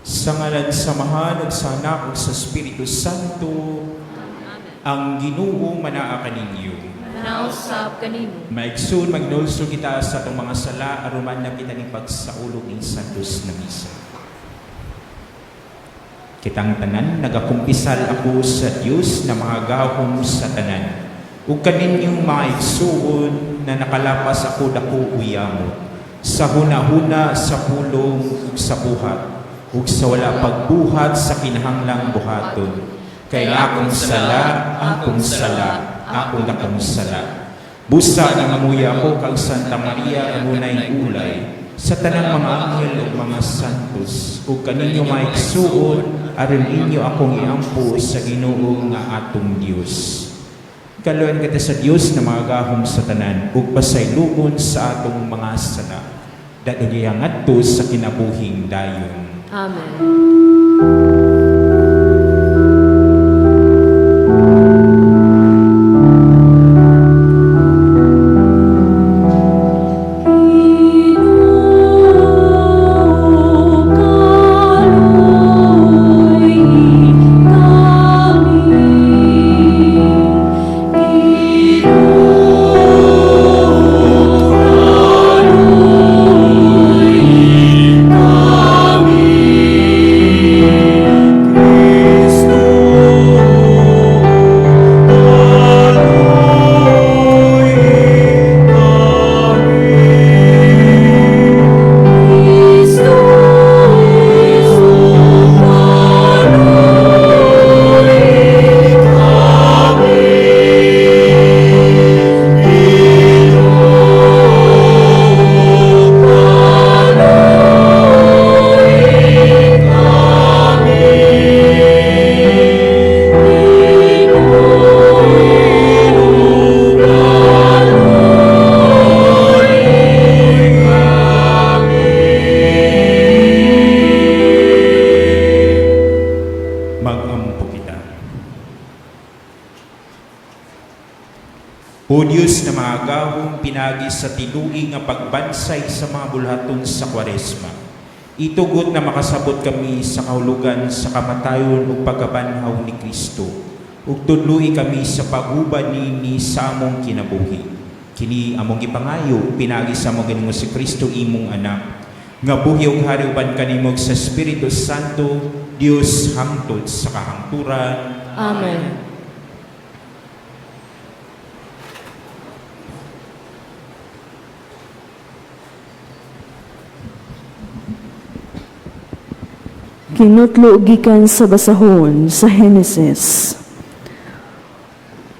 Sa ngalan sa Mahal ug sa Anak ug sa Espiritu Santo, ang Ginoo manaa kaninyo. Nausap kanimo. Maigsoon magnulso kita sa atong mga sala aruman na kita ni pagsaulog ng santos na misa. Kitang tanan nagakumpisal ako sa Dios na mga gahom sa tanan. Ug kaninyong mga igsuon na nakalapas ako dako uyamo. Sa hunahuna, sa pulong, ug sa buhat. Ug sa wala pagbuhat sa kinahanglang buhaton. Kay akong sala, akong sala, akong dakong sala. Busa ng amuya ako kang Santa Maria amunay ulay sa tanang mga anghel ug mga santos ug kaninyo maigsuon aron inyo akong iampo sa Ginoo nga atong Dios. Kaluan kita sa Dios na mga gahom sa tanan ug pasayloon sa atong mga sala. Dadagayang adto sa kinabuhing dayon. Amen. O Diyos na mga gahong pinagi sa tinuig nga pagbansay sa mga bulhaton sa Kwaresma, itugot na makasabot kami sa kahulugan sa kamatayon ug pagkabanhaw ni Kristo, ug tudloi kami sa paghuban ni sa among kinabuhi. Kini among ipangayo pinagi sa among Ginoong si Kristo imong anak, nga buhi ug hari uban kanimo sa Espiritu Santo, Dios hangtod sa kahangturan. Amen. Kinutlo gikan sa basahon sa Henesis.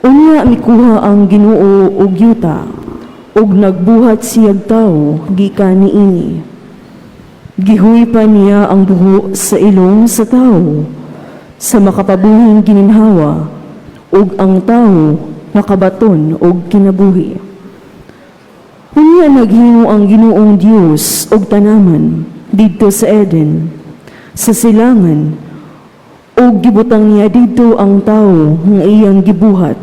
Unya mikuha ang Ginoo og yuta, ug nagbuhat siyag tawo gikan niini. Gihuy pa niya ang buho sa ilong sa tawo, sa makapabuhing gininhawa, ug ang tawo nakabaton og kinabuhi. Unya naghimo ang Ginoong Dios og tanaman didto sa Eden, sa silangan, o gibutang niya dito ang tao ng iyang gibuhat.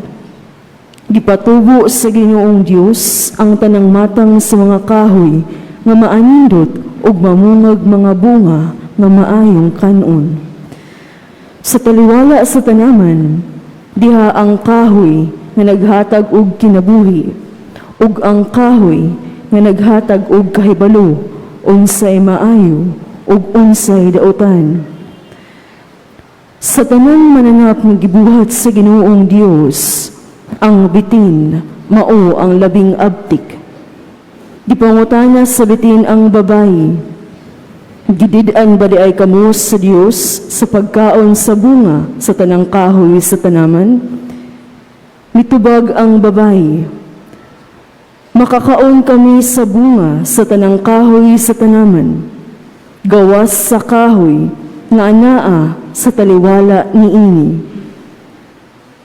Gipatubo sa Ginoong Dios ang tanang matang sa mga kahoy nga maanindot ug mamungag mga bunga nga maayong kanon. Sa taliwala sa tanaman, diha ang kahoy nga naghatag og kinabuhi ug ang kahoy nga naghatag og kahibalo unsay maayo ug unsay daotan. Sa tanang mananap nga gibuhat sa Ginoong Dios, ang bitin mao ang labing abtik. Gipangutana sa bitin ang babayi, gidid-an ba di ay kamo sa Dios sa pagkaon sa bunga sa tanang kahoy sa tanaman? Mitubag ang babayi, makakaon kami sa bunga sa tanang kahoy sa tanaman, gawas sa kahoy nga anaa sa taliwala niini.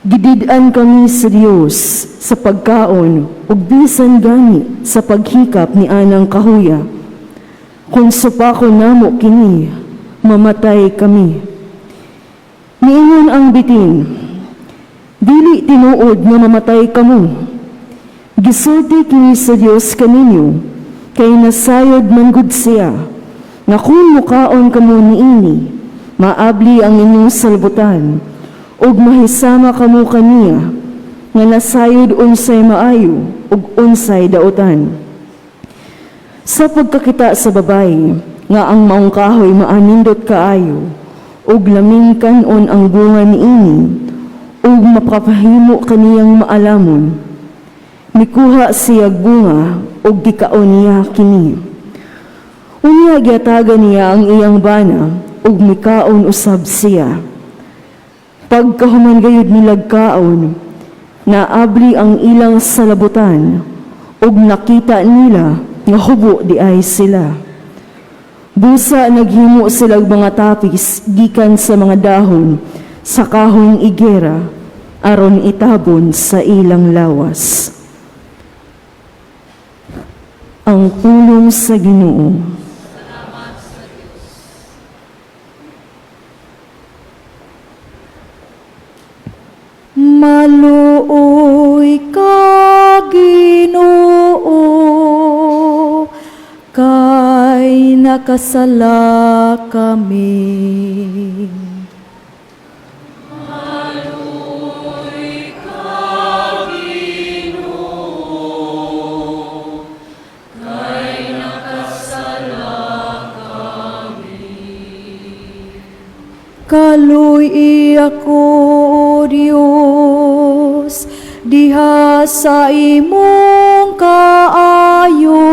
Gidid-an kami sa Dios sa pagkaon ug bisan gani sa paghikap ni anang kahuya. Kung supako namo kini, mamatay kami. Niingon ang bitin, dili tinuod nga mamatay kamo. Gisulti kini sa Dios kaninyo, kay nasayod man gud siya, nga kung mukaon kamo niini, maabli ang inyong salbutan, ug mahisama kamo kaniya, nga nasayod unsay maayo, ug unsay dautan. Sa pagkakita sa babae, nga ang maong kahoy maanindot kaayo, ug laming kanon ang bunga niini, ug mapapahimo kaniyang maalamon. Mikuha siyag bunga, ug gikaon niya kini. Unya gyatagan niya ang iyang bana, ug mikaon usab siya. Pagkahuman gayud nilag kaon, naabli ang ilang salabutan, ug nakita nila nga hubo di ay sila. Busa naghimo silang mga tapis gikan sa mga dahon sa kahoyng igera aron itabon sa ilang lawas. Ang pulong sa Ginoo. Maluoy ka, Ginoo, kay nakasala kami. Kaluy ako, Diyos, diha sa imong kaayo.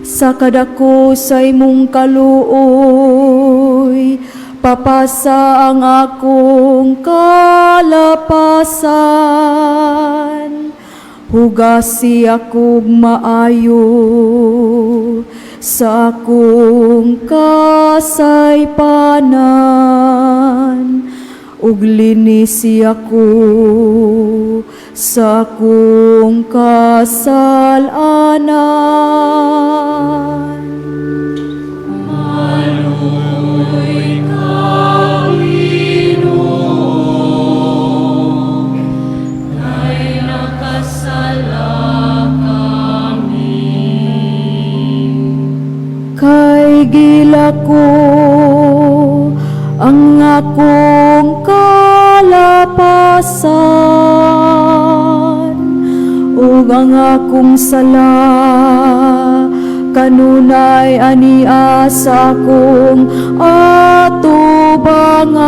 Sa kadako sa imong kaluoy, papasa ang akong kalapasan. Hugasi akong maayo sa akong kasaypanan, ug linisi ako sa akong kasalanan. Maluoy ka, Ginoo, kay nakasala kay gila ko ang akong kalapasan, ug ang akong sala kanunay ania sa akong atubangan.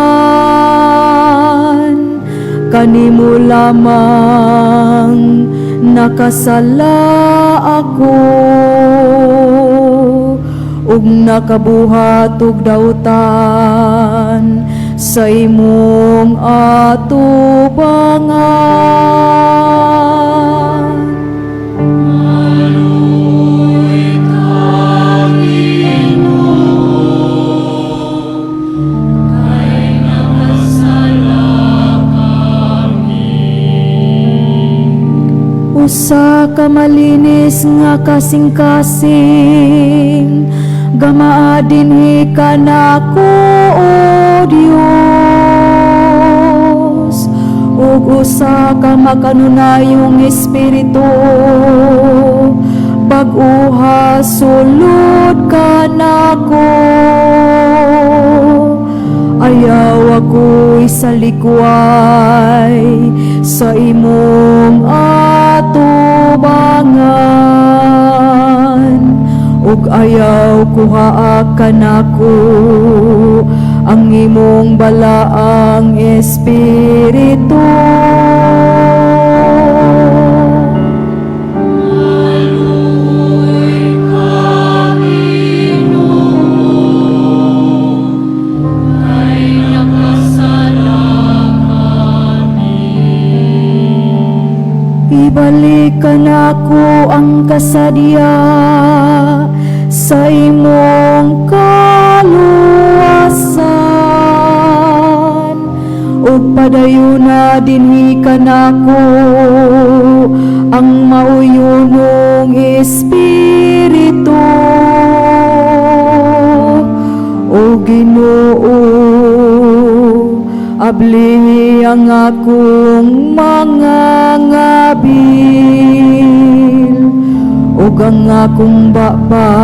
Kanimo lamang nakasala ako, ug nakabuhat og dautan sa imong atubangan. Maluoy ka, Ginoo, kay nakasala kami. Usa ka malinis nga kasing-kasing, gamaadinhi ka nako, O Dios, ug usa ka makanunayong espiritu, bag-uha sulod ka nako. Ayaw ako'y salikway sa imong atubangan, ug ayaw kuhaa ka nako ang imong balaang espiritu. Maluoy ka, Ginoo, kay nakasala kami. Ibalik ka nako ang kasadya sa imong kaluwasan, ug padayuna dinhi ka nako ang mauyunong espiritu. O Ginoo, abli ang akong mga ngabil, ug ang akong baba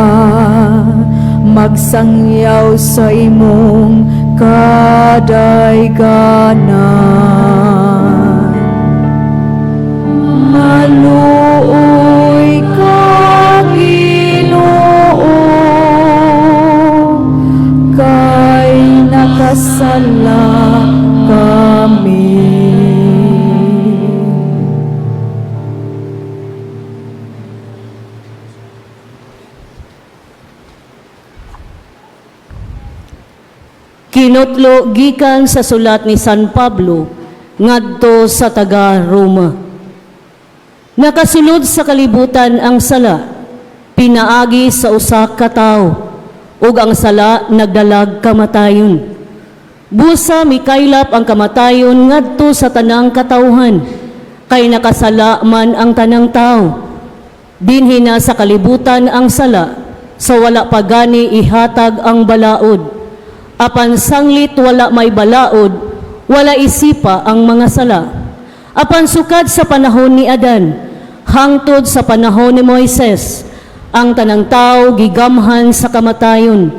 magsangyaw sa imong kadayganan. Maluoy ka, Ginoo, kay nakasala kami. Kinutlo gikan sa sulat ni San Pablo ngadto sa taga Roma. Nakasulod sa kalibutan ang sala, pinaagi sa usa ka tawo, ug ang sala nagdalag kamatayon. Busa mikaylap ang kamatayon ngadto sa tanang katawhan, kay nakasala man ang tanang tawo. Dinhi na sa kalibutan ang sala, sa wala pa gani ihatag ang balaod. Apan sanglit wala may balaod, wala isipa ang mga sala. Apan sukad sa panahon ni Adan, hangtod sa panahon ni Moises, ang tanang tao gigamhan sa kamatayon,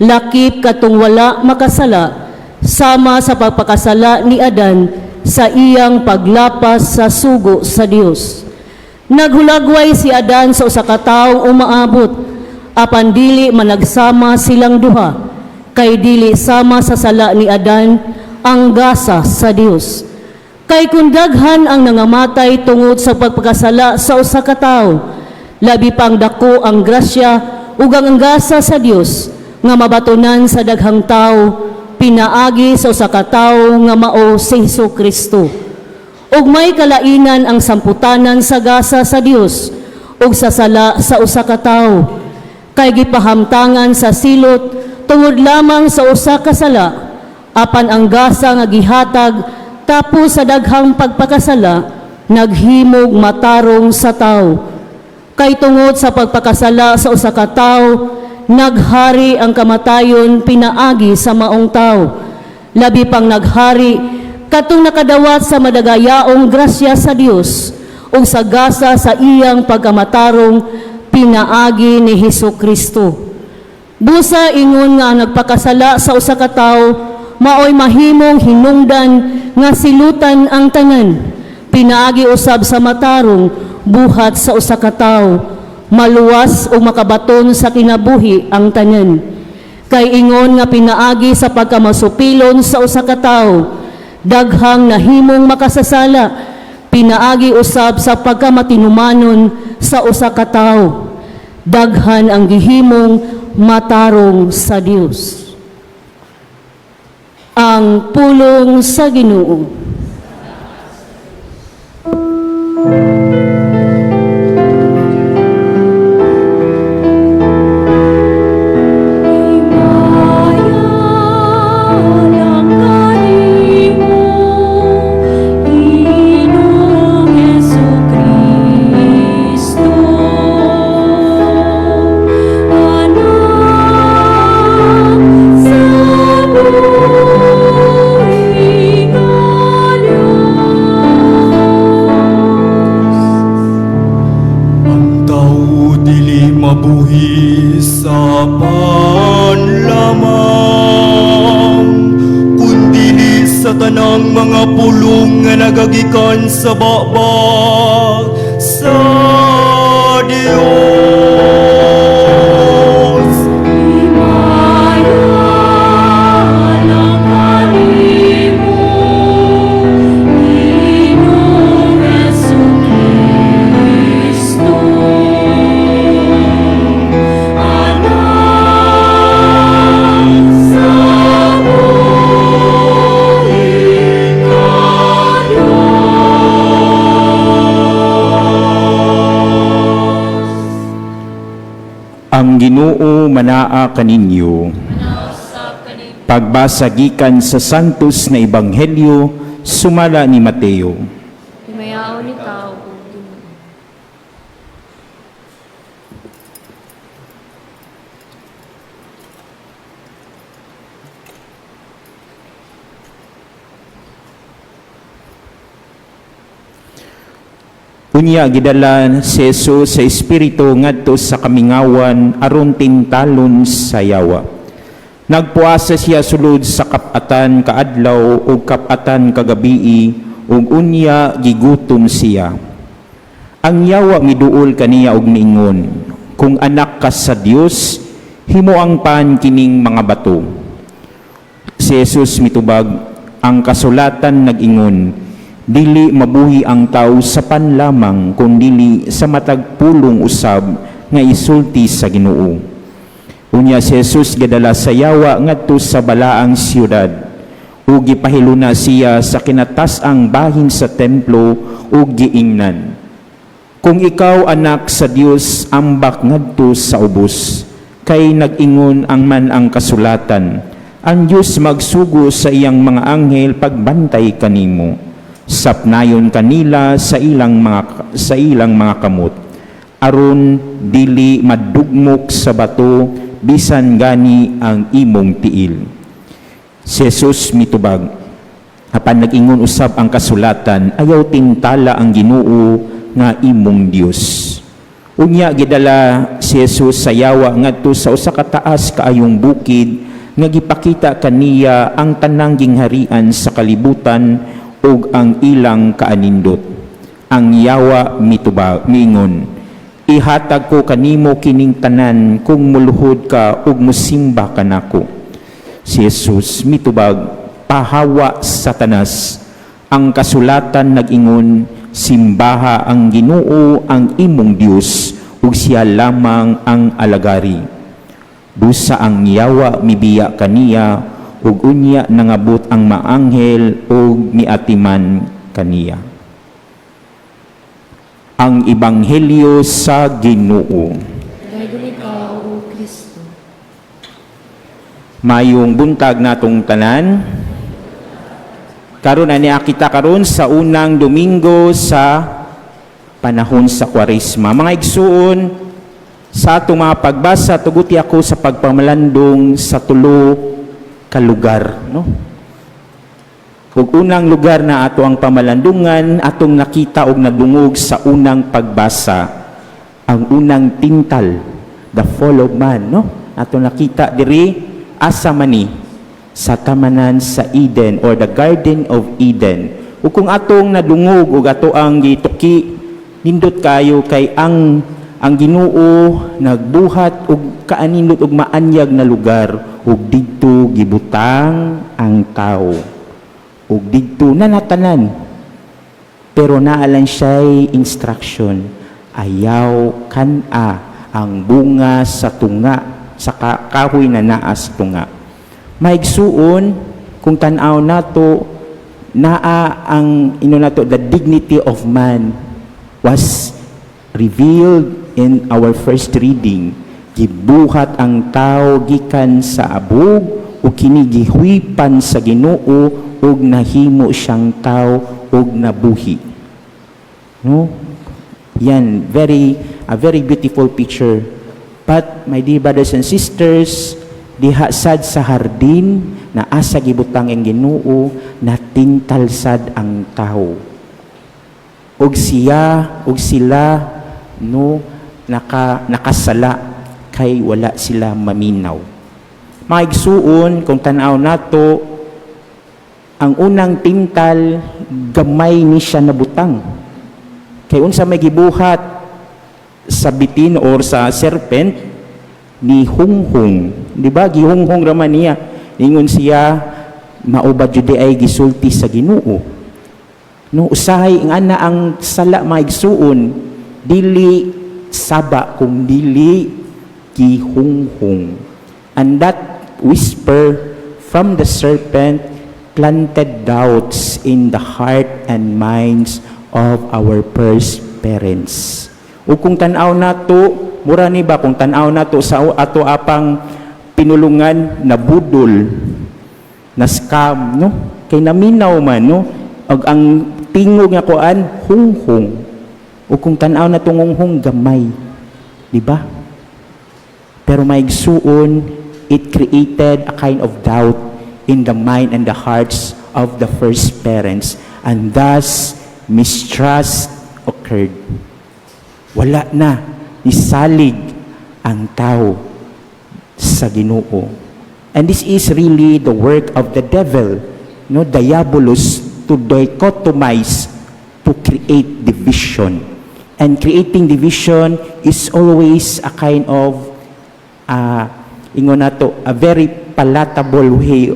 lakip katong wala makasala, sama sa pagpakasala ni Adan sa iyang paglapas sa sugo sa Dios. Naghulagway si Adan sa usa ka taong umaabot, apan dili managsama silang duha, kay dili sama sa sala ni Adan ang gasa sa Dios. Kay kung daghan ang nangamatay tungod sa pagpakasala sa usa ka tawo, labi pang dako ang grasya ug ang gasa sa Dios nga mabatunan sa daghang tawo pinaagi sa usa ka tawo nga mao si Hesukristo. Ug may kalainan ang samputanan sa gasa sa Dios ug sa sala sa usa ka tawo, kay gipahamtangan sa silot tungod lamang sa usa ka sala, apan ang gasa nga gihatag tapos sa daghang pagpakasala naghimog matarong sa tawo. Kay tungod sa pagpakasala sa usa ka tawo, naghari ang kamatayon pinaagi sa maong tawo. Labi pang naghari katong nakadawat sa madagayaong grasya sa Dios ug sa gasa sa iyang pagkamatarong pinaagi ni Hesukristo. Busa ingon nga nagpakasala sa usa ka tawo, maoy mahimong hinungdan nga silutan ang tanan. Pinaagi usab sa matarong buhat sa usa ka tawo, maluwas o makabaton sa kinabuhi ang tanan. Kay ingon nga pinaagi sa pagkamasupilon sa usa ka tawo, daghang nahimong makasasala, pinaagi usab sa pagkamatinumanon sa usa ka tawo. Daghan ang gihimong matarong sa Dios. Ang pulong sa Ginoo. mabuhi sa panlamang, kundi sa tanang mga pulong nga nagagikan sa babag sa Dios. Ang Ginoo manaa kaninyo. Pagbasa gikan sa santos na ebanghelyo sumala ni Mateo. Himayaw ni tao o Ginoo. Unya gidala si Jesus sa Espiritu ngadto sa kamingawan aron tintalon sa yawa. Nagpuasa siya sulod sa kapatan kaadlaw ug kapatan kagabii ug unya gigutom siya. Ang yawa miduol kaniya og niingon, kung anak ka sa Dios, himuang pan kining mga bato. Si Jesus mitubag, ang kasulatan nag-ingon, dili mabuhi ang tao sa panlamang kundili sa matag pulong usab nga isulti sa Ginoo. Unya si Jesus gadala sa yawa ngadto sa balaang siyudad ug gipahiluna siya sa kinatas-ang bahin sa templo ug giingnan. Kung ikaw anak sa Dios, ambak ngadto sa ubos, kay nag-ingon ang man ang kasulatan, ang Dios magsugo sa iyang mga anghel pagbantay kanimo. Sapnayon kanila sa ilang mga kamot aron dili madugmok sa bato bisan gani ang imong tiil. Si Jesus mitubag, apan nag-ingon usab ang kasulatan, ayaw tintala ang Ginoo nga imong Dios. Unya gidala si Jesus sa yawa ngadto sa usa ka taas kaayong bukid nga gipakita kaniya ang tanang gingharian sa kalibutan ug ang ilang kaanindot. Ang yawa mitubag miingon, ihatag ko kanimo kining tanan kung muluhod ka ug musimba kanako. Si Jesus mitubag, pahawa Satanas. Ang kasulatan nag-ingon, simbaha ang Ginoo ang imong Dios ug siya lamang ang alagari. Busa ang yawa mibiya kaniya ug unya nangabot ang maanghel ug miatiman kaniya. Ang Ebanghelyo sa Ginoo. Dayon ikaw, O Kristo. Mayong buntag natong tanan. Karon ani kita karon sa unang Domingo sa panahon sa Kwaresma. Mga igsuon, sa atong mga pagbasa tuguti ako sa pagpamalandong sa tulo ka lugar, no? Ug unang lugar na ato ang pamalandungan, atong nakita og nadungog sa unang pagbasa, ang unang tintal, the fall of man, no? Atong nakita diri asa mani sa tamanan sa Eden or the Garden of Eden. Ug kung atong nadungog ug ato ang gituki, nindot kayo kay ang Ginoo nagbuhat og kaanindot og maanyag na lugar ug didto gibutang ang tao ug didto nanatanan, pero naalan siya'y instruction, ayaw kana ang bunga sa tunga sa kahoy na naa sa tunga. Maigsuon kung tan-aw nato naa ang nato, the dignity of man was revealed in our first reading. Gibuhat ang tao gikan sa abog ug kini gihuipan sa Ginoo ug nahimo siyang tao ug nabuhi. No? Yan, a very beautiful picture. But my dear brothers and sisters, diha sad sa hardin na asa gibutang ang Ginoo, natintal sad ang tao. Ug siya ug sila no nakasala kay wala sila maminaw. Maigsuon kung tan-aw nato, ang unang tintal gamay ni siya nabutang. Kay unsa may gibuhat sa bitin or sa serpent ni hunghong, di ba? Gihunghong raman niya. Ingon siya, maubad jud ay gisulti sa Ginoo. No, usahay ang ana ang sala maigsuon, dili saba kung dili gihunghong. And that whisper from the serpent planted doubts in the heart and minds of our first parents. O kung tanaw nato, mura ni ba kung tanaw nato sa ato apang pinulungan na budol, na scam, no? Kay naminaw man, no? Og ang tingog nga kuan, hunghong. O kung tanaw na tunghong gamay, di ba? Pero maigsuon, it created a kind of doubt in the mind and the hearts of the first parents, and thus mistrust o conquered. Wala na nisalig ang tao sa Ginoo. And this is really the work of the devil, no, diabolus, to dichotomize, to create division. And creating division is always a kind of a very palatable way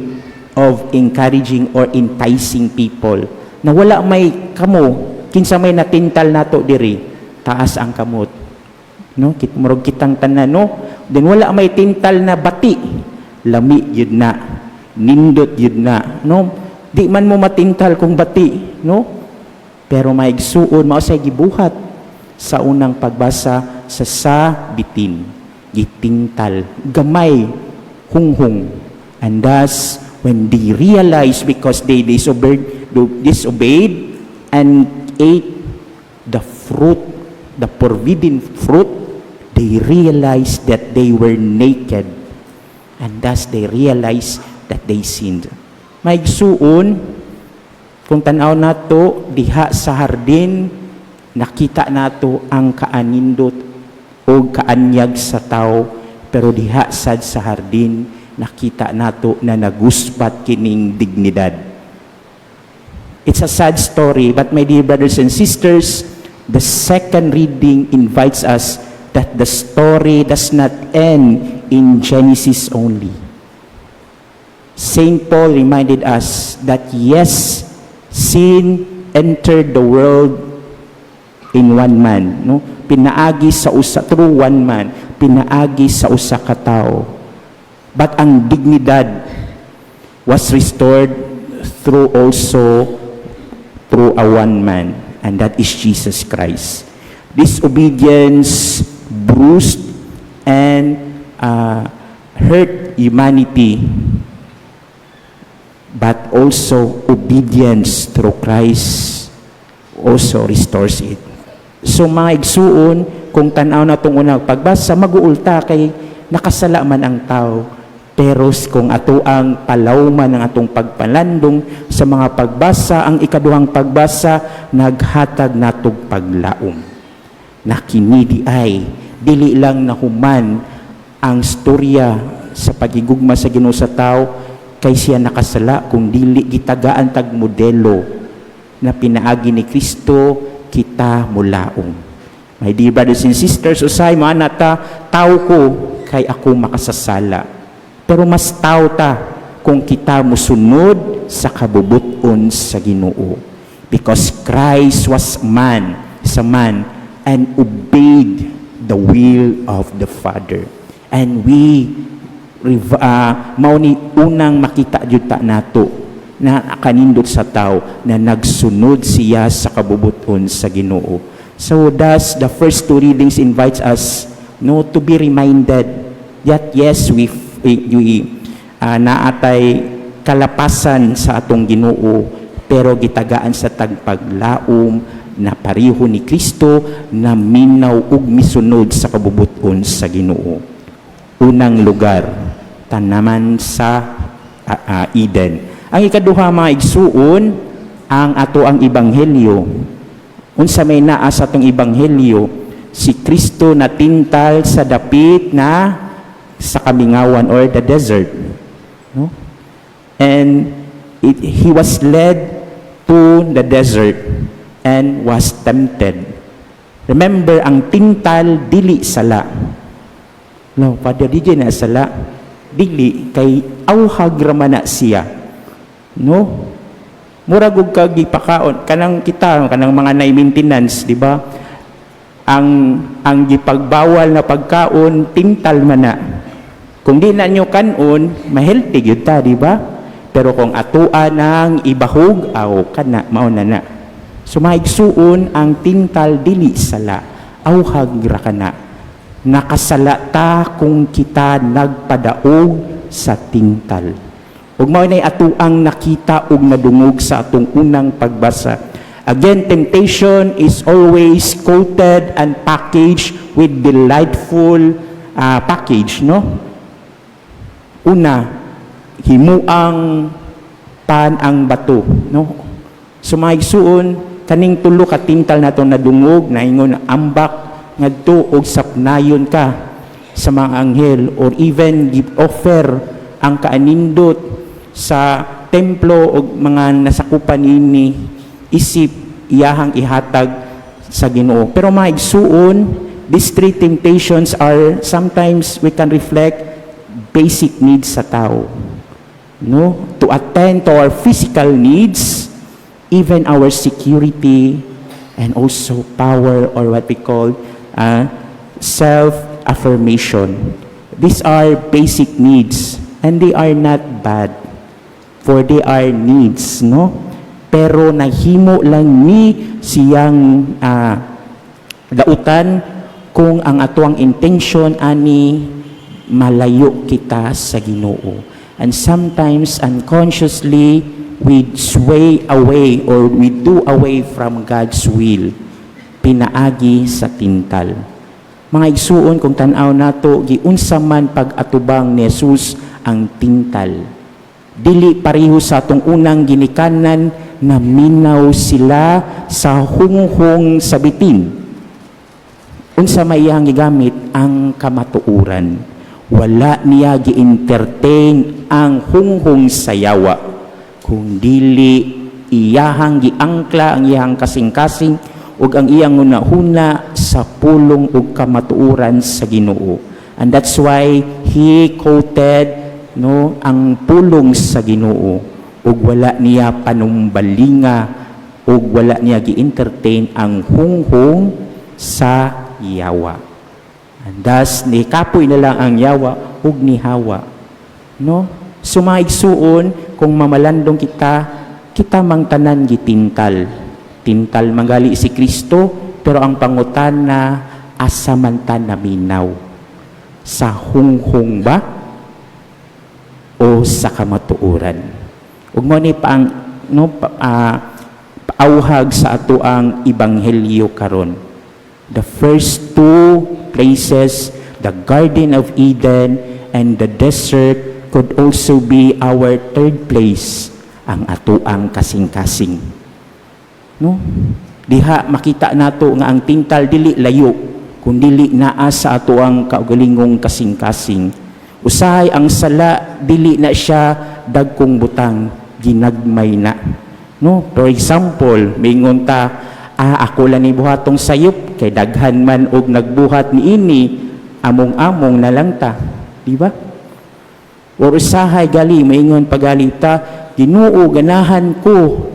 of encouraging or enticing people. Na wala may kamo, kinsa may natintal nato diri, taas ang kamot. No, murag kitang tanan, no? Then wala may tintal na bati, lami yun na, nindot yun na, no? Di man mo matintal kung bati, no? Pero maigsuon, mao say gibuhat sa unang pagbasa sa bitin, gitintal, gamay, hunghung. And thus, when they realized, because they disobeyed and ate the fruit, the forbidden fruit, they realized that they were naked. And thus they realized that they sinned. Maigsuon, kung tanaw nato diha sa hardin, nakita nato ang kaanindot o kaanyag sa tao, pero diha sad sa hardin, nakita nato na naguspat kining dignidad. It's a sad story, but my dear brothers and sisters, the second reading invites us that the story does not end in Genesis only. Saint Paul reminded us that yes, sin entered the world in one man, no? Pinaagi sa usa, through one man, pinaagi sa usa ka tawo. But ang dignidad was restored through a one man, and that is Jesus Christ. Disobedience bruised and hurt humanity, but also obedience through Christ also restores it. So mga igsuon, kung tanaw na itong unang pagbasa, mag-uulta kay nakasala man ang tao. Pero kung ato ang palawman ng atong pagpalandong sa mga pagbasa, ang ikaduhang pagbasa, naghatag natog paglaom. Na kinidi ay, dili lang nahuman ang storya sa pagigugma sa Ginoo sa tao, kay siya nakasala, kung dili gitagaan tag modelo na pinaagi ni Kristo, kita mulaom. My dear brothers and sisters, usay mo anata, tao ko kay ako makasasala. Pero mas tao ta kung kita musunod sa kabubuton sa Ginoo. Because Christ was man, and obeyed the will of the Father. And we, mauni unang makita jud ta nato na kanindot sa tao na nagsunod siya sa kabubuton sa Ginoo. So thus, the first two readings invites us to be reminded that yes, we naatay kalapasan sa atong Ginoo, pero gitagaan sa tagpaglaom na pareho ni Kristo na minaw ug misunod sa kabubuton sa Ginoo. Unang lugar, tanaman sa Eden. Ang ikaduha mga igsuon, ang ato ang ebanghelyo. Unsa may naa sa atong ebanghelyo, si Kristo natintal sa dapit na sa kamingawan or the desert, no? And he was led to the desert and was tempted. Remember, ang tintal dili sala. No, Father DJ na sala, dili kay awhag ramana siya, no? Murag og kag gipakaon kanang mga maintenance, di ba? Ang gipagbawal na pagkaon tintal man na. Kung di na nyo kanon, ma-healthy yun ta, di ba? Pero kung atuan ng ibahog, kana, mauna na. So maigsuon, ang tintal dili sala, awhag ra kana. Nakasala ta kung kita nagpadaog sa tintal. Ug mao nay atuang nakita ug nadungog sa atong unang pagbasa. Again, temptation is always coated and packaged with delightful package, no? Una, himuang pan ang bato, no? Sumaigsuon kaning tulo ka tintal nato nadungog na ingon ambak ngadto og sapnayon ka sa mga anghel or even give offer ang kaanindot sa templo og mga nasakupan ini isip iyahang ihatag sa Ginoo. Pero mga igsuon, these three temptations are sometimes we can reflect basic needs sa tao. No? To attend to our physical needs, even our security, and also power or what we call self-affirmation. These are basic needs and they are not bad for they are needs, no? Pero nahimo lang ni siyang dautan kung ang atuang intention ani malayo kita sa Ginoo. And sometimes unconsciously we sway away or we do away from God's will. Pinaagi sa tintal. Mga igsuon kung tan-aw nato giunsa man pag-atubang ni Jesus ang tintal. Dili pareho sa atong unang ginikanan na minaw sila sa hunghong sabitin. Unsa may iyang gigamit ang kamatuoran. Wala niya gi-entertain ang hunghong sayawa. Kung dili iyahang giangkla ang iyang kasing-kasing ug ang iyang hunahuna sa pulong ug kamatuoran sa Ginoo. And that's why he quoted ang pulong sa Ginoo ug wala niya panumbalinga ug wala niya gi-entertain ang hunghong sa yawa. And thus nikapoy na lang ang yawa ug ni Hawa. No? Sumaigsuon kung mamalandong kita mang tanan gitintal. Tintal manggali si Kristo, pero ang pangutan na asa man ta naminaw. Sa hunghong ba o sa kamatuoran? Ug mo ni pa ang paawhag sa ato ang ebanghelyo karon. The first two places, the Garden of Eden and the desert, could also be our third place, ang ato ang kasing-kasing. No? Diha makita nato nga ang tintal dili layo, kung dili naa sa ato ang kaugalingong kasing-kasing. Usahay ang sala dili na siya dagkong butang, ginagmay na. No? For example, mingon ta, ako lang ni buhatong sayop kay daghan man og nagbuhat ni ini, among-among na lang ta. Di ba? Or usahay gali, maingon pagali ta, Ginoo ganahan ko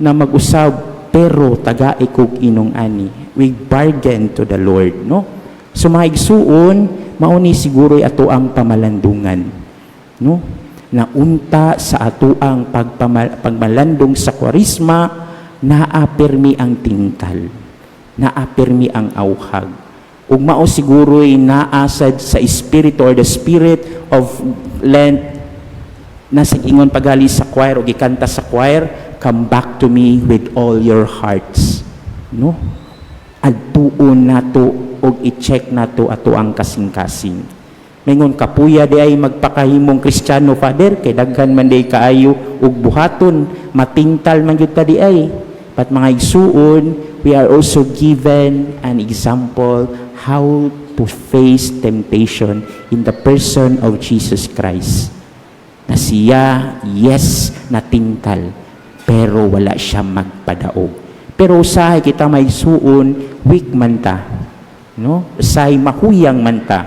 na mag-usab pero tagai kog inong ani. We bargain to the Lord, no? Sumahigsuon, mauni siguro ato ang pamalandungan, no? Naunta sa ato ang pagmalandong sa Kwaresma, naapirmi ang tintal, naapirmi ang awhag. Ug mao siguro'y naasad sa Espiritu or the Spirit of Lent na sa ingon pagali sa choir o gikanta sa choir, come back to me with all your hearts. No? Adtuon nato og i-check nato ato ang kasing-kasing. Mingon kapuya di ay magpakahimong Kristiyano, Father, kay daghan man di kaayo og buhaton, matintal man gyud ta di ay. But mga igsuon, we are also given an example how to face temptation in the person of Jesus Christ. Na siya, yes, natintal, pero wala siya magpadaog. Pero usahay kita may suon, weak man ta. No? Usahay mahuyang man ta.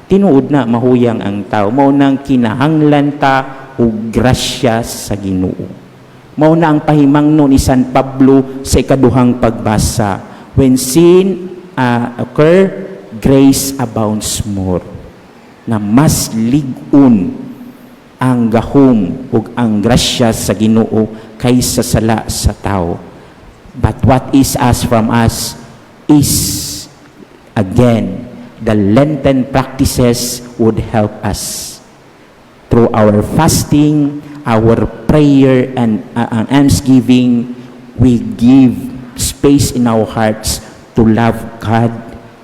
Tinuod na mahuyang ang tao. Mao nang kinahanglan ta og grasya sa Ginoo. Mao na ang pahimangno ni San Pablo sa ikaduhang pagbasa. When sin occur, grace abounds more. Na mas ligon ang gahom ug ang grasya sa Ginoo kaysa sala sa tao. But what is asked from us is, again, the Lenten practices would help us. Through our fasting, our prayer, and almsgiving, we give space in our hearts to love God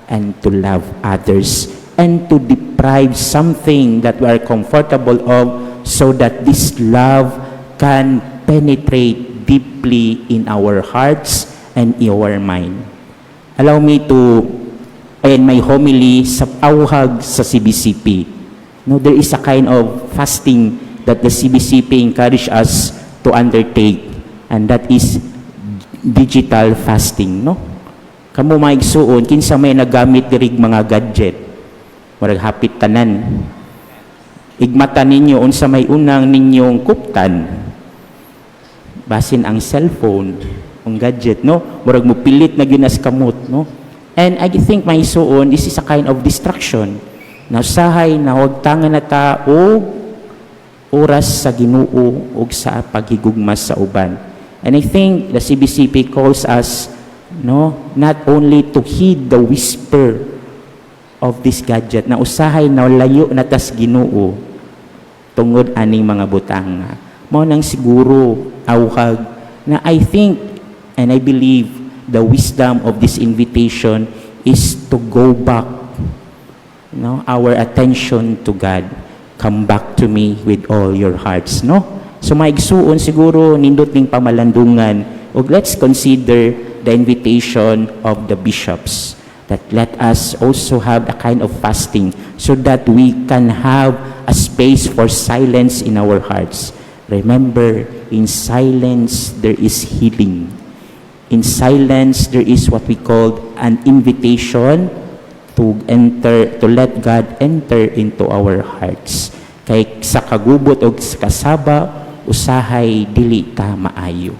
and to love others, and to deprive something that we are comfortable of, so that this love can penetrate deeply in our hearts and your mind. Allow me to end my homily sa awhag sa CBCP. No, there is a kind of fasting that the CBCP encourage us to undertake, and that is digital fasting, no? Kamu maigsuon kinsa may nagamit dirig mga gadget, murag hapit tanan. Igmata ninyo unsa may unang ninyong kuptan. Basin ang cellphone, ang gadget, no? Murag mo pilit na ginas kamot, no? And I think my suon, this is a kind of distraction. Na usahay na huwag tangan na ta o oras sa Ginoo ug sa paghigugma sa uban. And I think the CBCP calls us, no, not only to heed the whisper of this gadget, na usahay na layo na tas Ginoo tungod aning mga butang. Mao nang siguro awhag na I think and I believe the wisdom of this invitation is to go back, no, our attention to God. Come back to me with all your hearts, no? So maigsuon siguro nindot ning pamalandungan, ug let's consider the invitation of the bishops that let us also have a kind of fasting so that we can have a space for silence in our hearts. Remember, in silence there is healing. In silence there is what we call an invitation to let God enter into our hearts. Kay sa kagubot o sa kasaba, usahay dili ta maayo.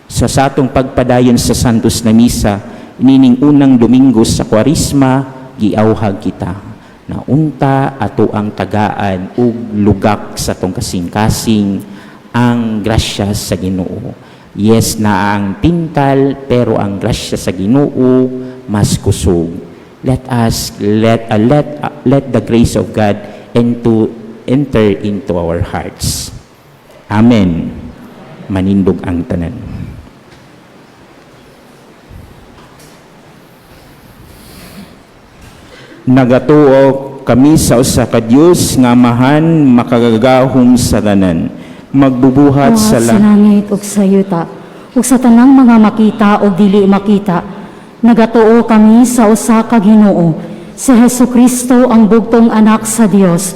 So sa atong pagpadayon sa Santos na Misa, nining unang Domingo sa Kwarisma, giawhag kita na unta ato ang tagaan ug lugak sa tong kasing-kasing ang grasya sa Ginoo. Yes na ang tintal, pero ang grasya sa Ginoo mas kusog. Let the grace of God enter into our hearts. Amen. Manindog ang tanan. Nagatuo kami sa usa ka Dios nga mahan makagagahom sa tanan. Magbubuhat sa langit ug sa yuta, ug sa tanang mga makita ug dili makita. Nagatuo kami sa usa ka Ginoo, si Hesukristo ang bugtong anak sa Dios.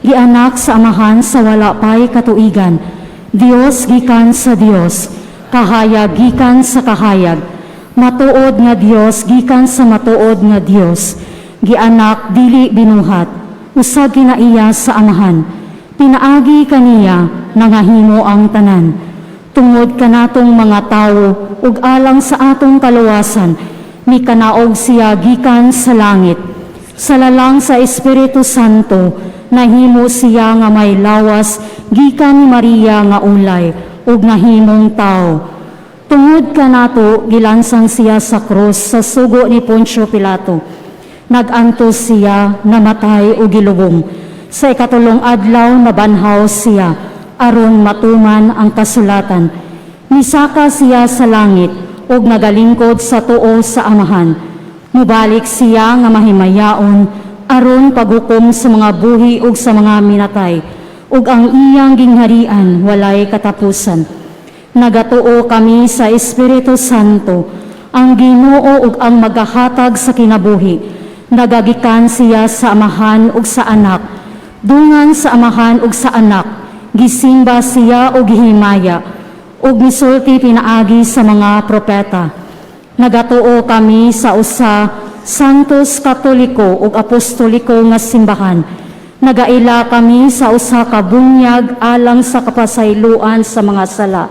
Gianak sa amahan sa wala pay katuigan. Dios gikan sa Dios, kahayag gikan sa kahayag. Matuod nga Dios gikan sa matuod nga Dios. Gianak dili binuhat, usag kinaiya sa amahan. Pinaagi kaniya nangahimo ang tanan. Tungod kanatong mga tawo ug alang sa atong kaluwasan, ni kanaog siya gikan sa langit. Sa lalang sa Espiritu Santo, nahimo siya nga may lawas gikan ni Maria nga ulay ug nahimong tao. Tungod kanato gilansang siya sa krus sa sugo ni Poncio Pilato. Nagantos siya, namatay ug gilubong. Sa ikatulong adlaw nabanhaw siya aron matuman ang kasulatan. Misaka siya sa langit ug nagalingkod sa tuo sa amahan. Mubalik siya nga mahimayaon aron paghukom sa mga buhi ug sa mga minatay, ug ang iyang gingharian walay katapusan. Nagatuo kami sa Espiritu Santo, ang Ginoo ug ang magahatag sa kinabuhi. Nagagikan siya sa amahan ug sa anak, dungan sa amahan ug sa anak, gisimba siya ug gihimaya, ug misulti pinaagi sa mga propeta. Nagatuo kami sa usa Santos Katoliko ug Apostoliko nga simbahan. Nagaila kami sa usa ka bunyag alang sa kapasayloan sa mga sala.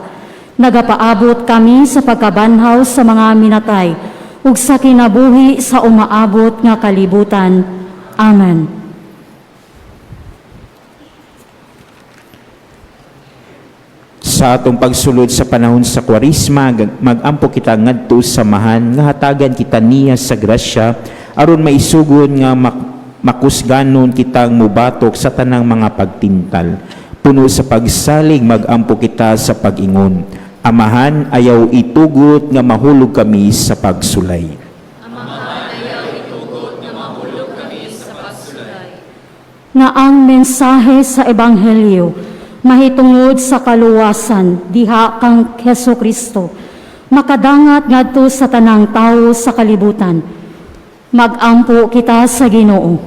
Nagapaabot kami sa pagkabanhaw sa mga minatay ug sa kinabuhi sa umaabot nga kalibutan. Amen. Sa atong pagsulod sa panahon sa Kwarisma, magampo kita ngadto sa mahan nga hatagan kita niya sa grasya aron maisugon nga makusganon kitang mubatok sa tanang mga pagtintal. Puno sa pagsalig magampo kita sa pag-ingon. Amahan, ayaw itugot nga mahulog kami sa pagsulay. Nga ang mensahe sa Ebanghelyo mahitungod sa kaluwasan diha kang Hesukristo. makadangat ngadto sa tanang tawo sa kalibutan. Magampo kita sa Ginoo.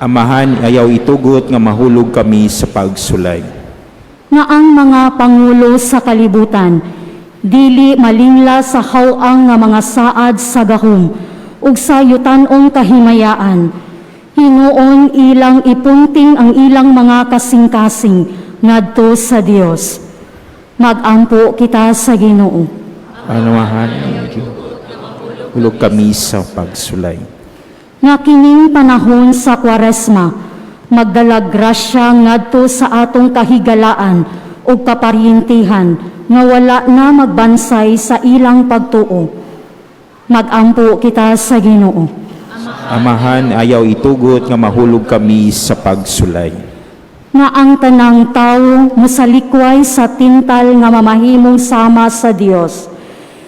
Amahan, ayaw itugot nga mahulog kami sa pagsulay. Nga ang mga pangulo sa kalibutan, dili malingla sa hawang nga mga saad sa gahom, ug sa yutan-ong kahimayaan. Hinuon ilang ipunting ang ilang mga kasing-kasing ngadto sa Dios. Magampo kita sa Ginoo. Amahan, hulog kami sa pagsulay. Nga kining panahon sa Kwaresma, magdalag grasya ngadto sa atong kahigalaan o kaparyentihan nga wala na magbansay sa ilang pagtuo. Magampo kita sa Ginoo. Amahan, ayaw itugot nga mahulog kami sa pagsulay. Nga ang tanang tawo masalikway sa tintal nga mamahimong sama sa Dios.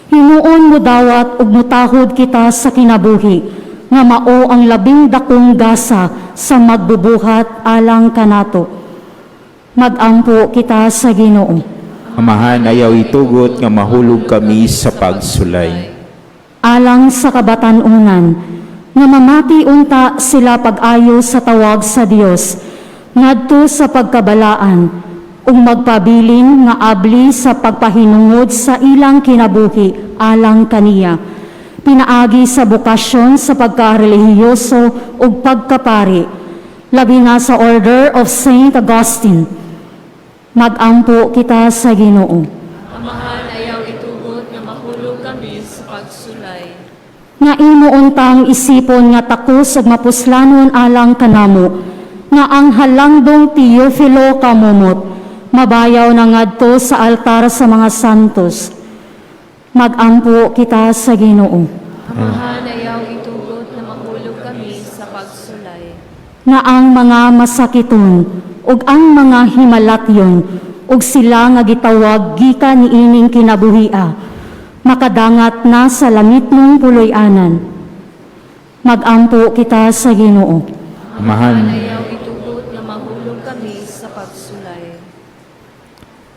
Hinuon mo dawat ug mutahod kita sa kinabuhi, nga mao ang labing dakong gasa sa magbubuhat alang kanato. Magampo kita sa Ginoo. Amahan, ayaw itugot nga mahulog kami sa pagsulay. Alang sa kabatanunan, nga mamati unta sila pag-ayo sa tawag sa Dios, ngadto sa pagkabalaan, ug magpabilin nga abli sa pagpahinungod sa ilang kinabuhi alang kaniya. Pinaagi sa bukasyon sa pagkarelihiyoso ug pagkapari, labi na sa Order of Saint Augustine. Magampo kita sa Ginoo. Amahan, ayaw itugot na mahulog kami sa pagsulay. Nga imo untang isipon nga takos ug mapuslanon alang kanamo, nga ang halangdong Teofilo kamumot, mabayaw na ngadto sa altar sa mga santos. Magampo kita sa Ginoo. Amahan, ayaw itugot na mahulog kami sa pagsulay. Nga ang mga masakiton ug ang mga himalatyon ug sila nga gitawag gikan niining kinabuhia, makadangat na sa lamit mong puloy-anan. Magampo kita sa Ginoo. Amahan, Ayaw itugot na mahulog kami sa pagsulay.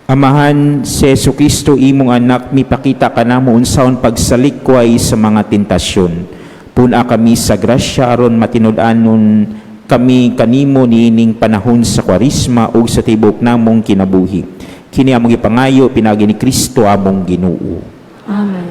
Amahan, si Jesucristo imong anak, mipakita ka na mo unsaon pagsalikway sa mga tentasyon. Puna kami sa grasya aron matinud-anon kami kanimo niining panahon sa Kwaresma ug sa tibok namong kinabuhi. Kini among ipangayo pinagi ni Kristo among Ginoo. Amen.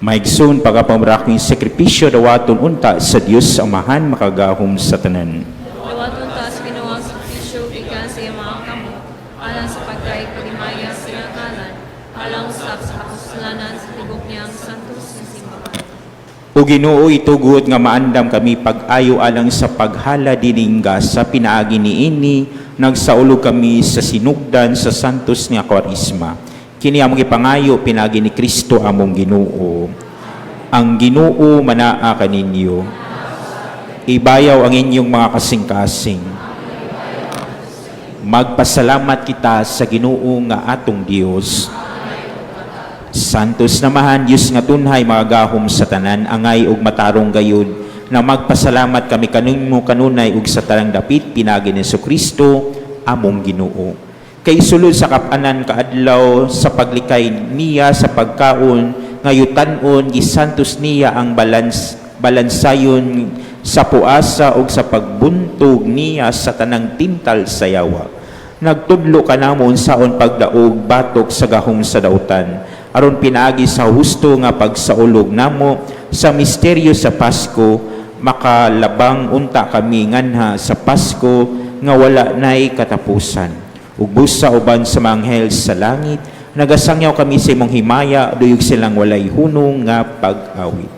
Maigsoon pagapamraking sekripisyo dawaton unta sa Dios Amahan makagahom sa tanan. Dawaton taas ginawang sakrisyo, ikan sa iyang mga kamot, alang sa pagkaig pagimaya sa nagalan, alang sa kapuslanan sa tibok niyang santos na simbahan. O Ginoo, itugot nga maandam kami pag-ayo alang sa paghala diningga sa pinaagi niini, nagsaulog kami sa sinugdan sa santos nga Kwaresma. Kini among ipangayo pinagi ni Kristo among Ginoo. Ang Ginoo manaa kaninyo. Ibayaw ang inyong mga kasing-kasing. Magpasalamat kita sa Ginoo nga atong Dios. Santos namahan Dios nga tunhay mga gahom sa tanan, angay ug matarong gayud na magpasalamat kami kanunmo kanunay ug sa tarang dapit pinagi ni Jesucristo among Ginoo. Kay sulod sa kapanan kaadlaw sa paglikay niya sa pagkaon ngayutan-on gisantos niya ang balansayon sa puasa ug sa pagbuntog niya sa tanang tintal sa yawa. Nagtudlo ka namon saon pagdaog batok sa gahom sa dautan aron pinaagi sa husto nga pagsaulog namo sa misteryo sa Pasko, makalabang unta kami nganha sa Pasko nga wala nay katapusan. Ug busa uban sa mga anghel sa langit, nagasangyaw kami sa imong himaya, duyog silang walay hunong nga pag-awit.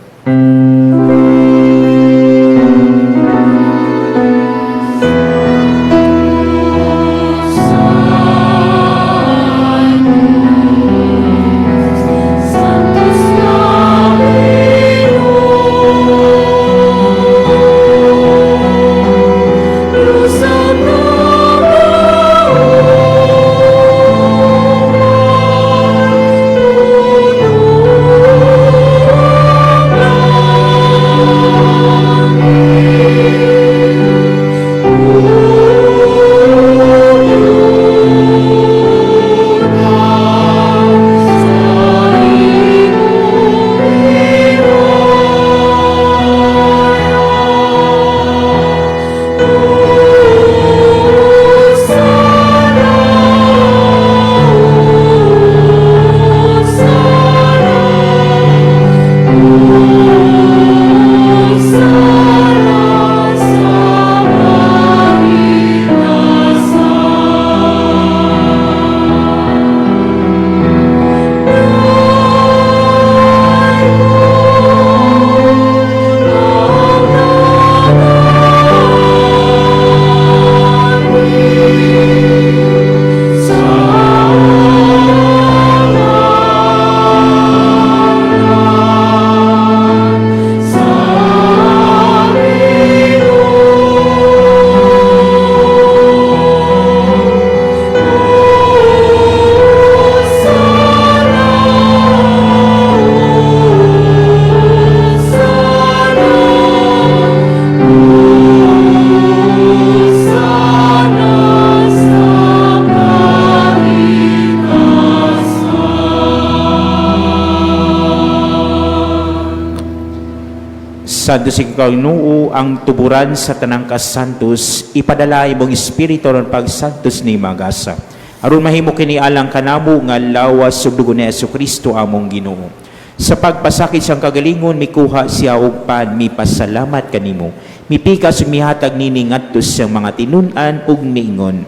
Santos ikaw Ginoo ang tuburan sa tanang kasantos, ipadala imong espiritu ron pagsantos ni magasa. Aron mahimo kini alang kanamo nga lawas ug dugo ni Jesucristo among Ginoo. Sa pagpasakit siyang kagalingon mikuha siya og pan, mipasalamat kanimo. Mipikas ug mihatag nini ngadto sa mga tinun-an ug miingon.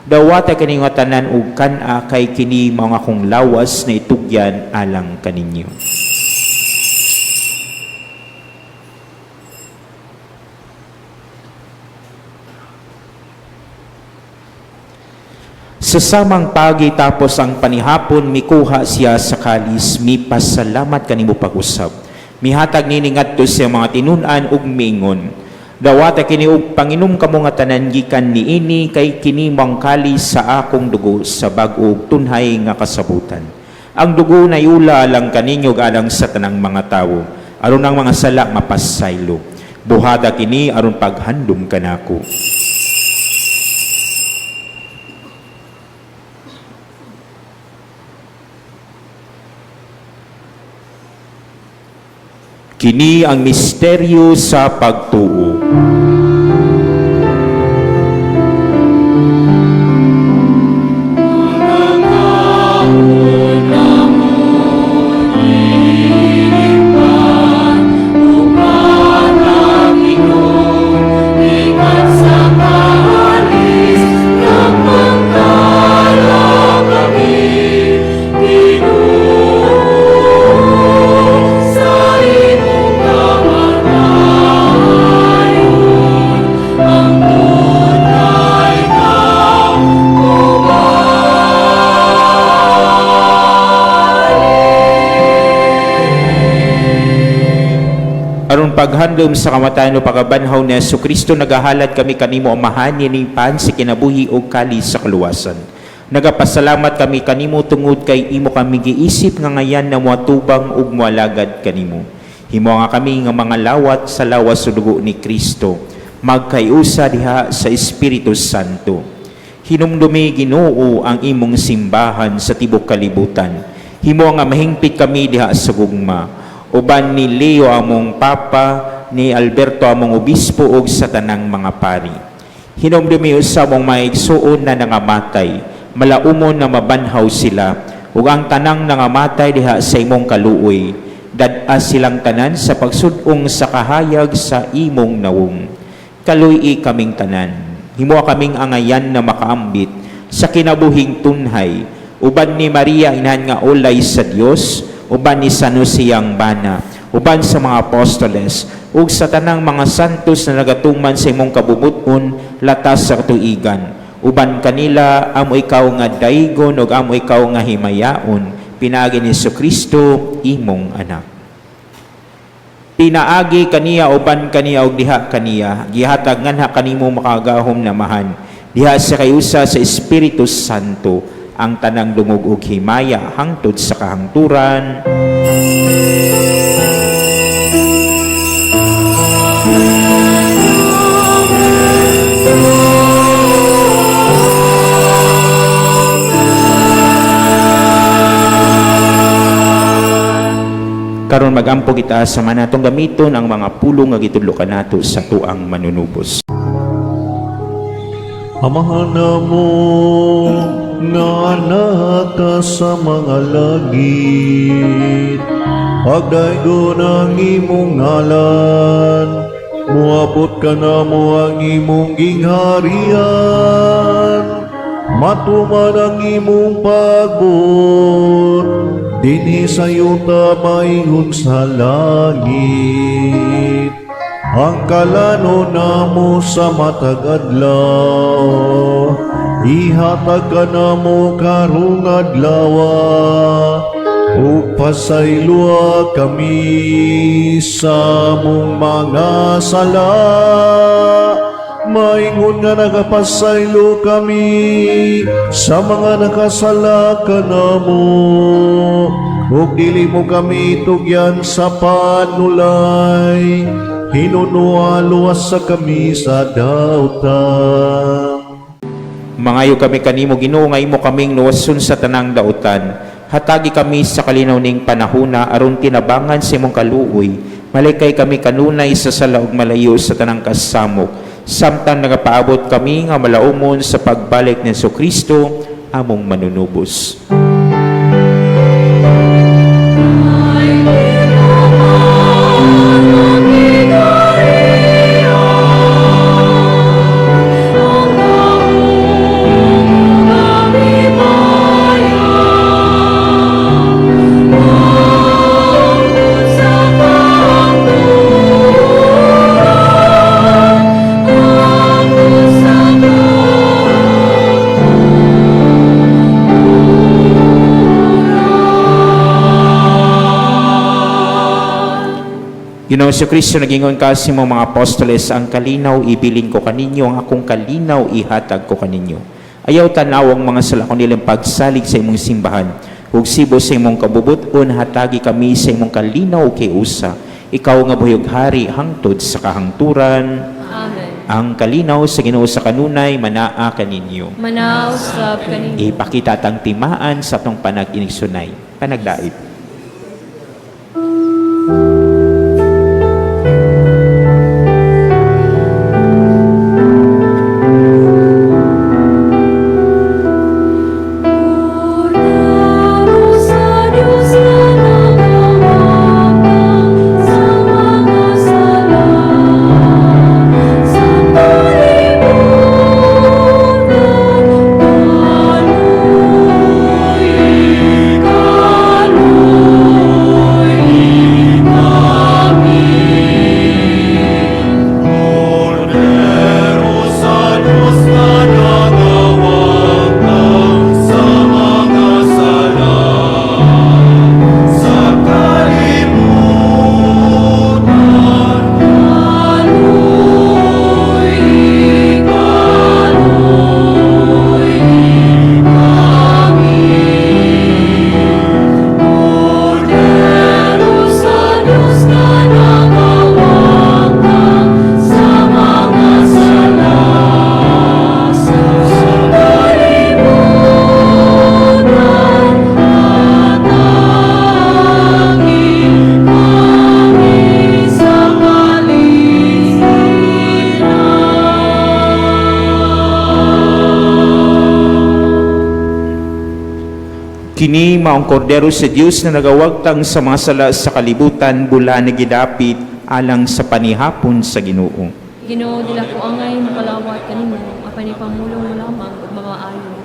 Dawata kani nga tanan ug kan-a kay kini mga kong lawas na itugyan alang kaninyo. Sa samang pagi tapos ang panihapon, mikuha siya sa kalis, mipasalamat kanimo pag-usab. Mihatag nini ngadto sa mga tinun-an ug miingon. Dawata kini og panginom kamo nga tanan gikan niini kay kini mong kalis sa akong dugo sa bag-o ug tunhay nga kasabutan. Ang dugo na iula lang kaninyo alang sa tanang mga tawo, aron ang mga sala mapasaylo. Buhada kini aron paghandom kanako. Kini ang misteryo sa pagtuo. Sa imong kamatayon paghandom sa kamatayon o pagabanhaw ni Jesucristo, nagahalat kami kanimo amahan nining pan si kinabuhi o kali sa kaluwasan. Nagapasalamat kami kanimo tungod kay imo kami giisip nga ngayan na muatubang ug mualagad kanimo. Himo nga kami nga mga lawat sa lawas sa dugo ni Kristo, magkayusa diha sa Espiritu Santo. Hinumdumi Ginoo ang imong simbahan sa tibok kalibutan. Himo nga mahingpit kami diha sa gugma. Uban ni Leo among Papa, ni Alberto among Obispo ug sa tanang mga pari. Hinumdumi sa among maigsuon na nangamatay, malaumon na mabanhaw sila, ug ang tanang nangamatay diha sa imong kaluoy, dad-a silang tanan sa pagsud-ong sa kahayag sa imong nawong. Kaluy kaming tanan, himo kaming angayan na makaambit sa kinabuhing tunhay, uban ni Maria inahan nga ulay sa Dios, uban ni San Jose ang bana, uban sa mga apostoles, ug sa tanang mga santos na nagatuman sa imong kabubuton latas sa tuigan. Uban kanila amo ikaw nga daygon ug amo ikaw nga himayaon, pinaagi ni Jesucristo imong anak. Pinaagi kaniya uban kaniya ug diha kaniya, gihatag nganha kanimo makagahom na mahan. Diha sa kayusa sa Espiritu Santo, ang tanang dungog ug himaya hangtod sa kahangturan. Karon magampo kita sa manatong gamiton ang mga pulong nga gitudlo kanato sa tuang manunubos. Amahan na mo nga anak ka sa mga langit, pagdaygo ng imong ngalan, muabot ka na mo ang imong gingharian, matuman ang imong pagbot, dinhi sa yuta maingon sa langit. Ang kalano namo sa matag adlaw, ihatag ka namo karong adlawa, ug pasaylua kami sa mong mga sala. Maingon nga nagapasaylo kami sa mga nakasala ka namo, ug dili mo kami tugyan sa panulay, hinunualuwas sa kami sa dautan. Mangayo kami kanimo Ginoo nga imo kaming luwason sa tanang dautan. Hatagi kami sa kalinaw ning panahona aron tinabangan sa imong kaluoy. Malikay kami kanunay sa sala ug malayo sa tanang kasamok. Samtang nagapaabot kami nga malaumon sa pagbalik ni Jesucristo among manunubos. Ginoo Kristo, nagingon ka sa imong mga apostoles, ang kalinaw ibilin ko kaninyo, ang akong kalinaw ihatag ko kaninyo. Ayaw tanaw ang mga sala ko nilang pagsalig sa imong simbahan. Ug sibo sa imong kabubuton, hatagi kami sa imong kalinaw kay usa. Ikaw nga buhiyog hari hangtod sa kahangturan. Amen. Ang kalinaw sa Ginoo sa kanunay manaa kaninyo. Manaw sa kaninyo. Ipakita tang timaan sa atong panag-inigsunay. Panagdaip. Hallelujah. Kini maong kordero sa Dios na nagawagtang sa mga sala sa kalibutan, bula na gidapit alang sa panihapon sa Ginoo. Ginoo, dila ko angay makalawat kanimo, apan ipamulong mo lamang ug mamaayo.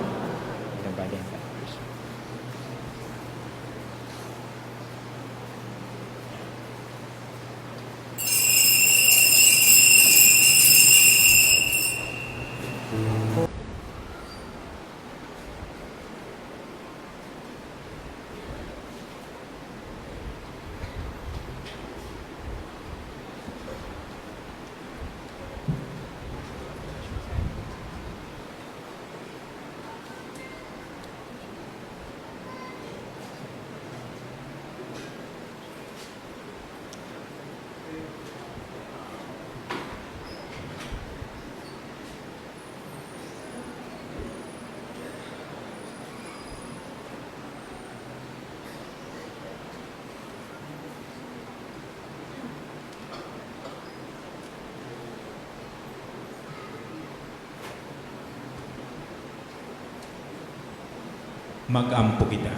Mag-ampo kita.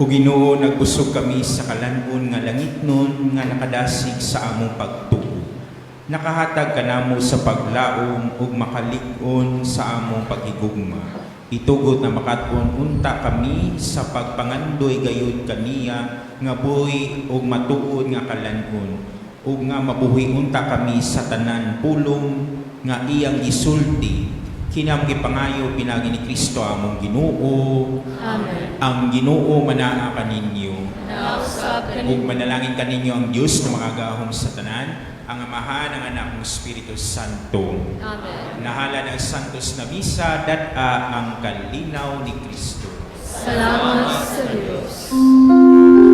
O Ginoo, nagbusog kami sa kalanon nga langit nun nga nakadasig sa among pagtuo. Nakahatag ka namo sa paglaom ug makalig-on sa among paghigugma. Itugot na makaton unta kami sa pagpangandoy gayud kaniya nga buhi ug matuod nga kalanon ug nga mabuhi unta kami sa tanan pulong nga iyang gisulti. Kinam gipangayo pinagi ni Kristo among Ginoo. Amen. Ang Ginoo manaa kaninyo. Nausap Ug kanimo. manalangin kaninyo ang Dios na makagahom sa tanan, ang Amahan, ang Anak, ng Espiritu Santo. Amen. Nahala ng Santos na Misa, data ang kalinaw ni Kristo. Salamat sa Diyos.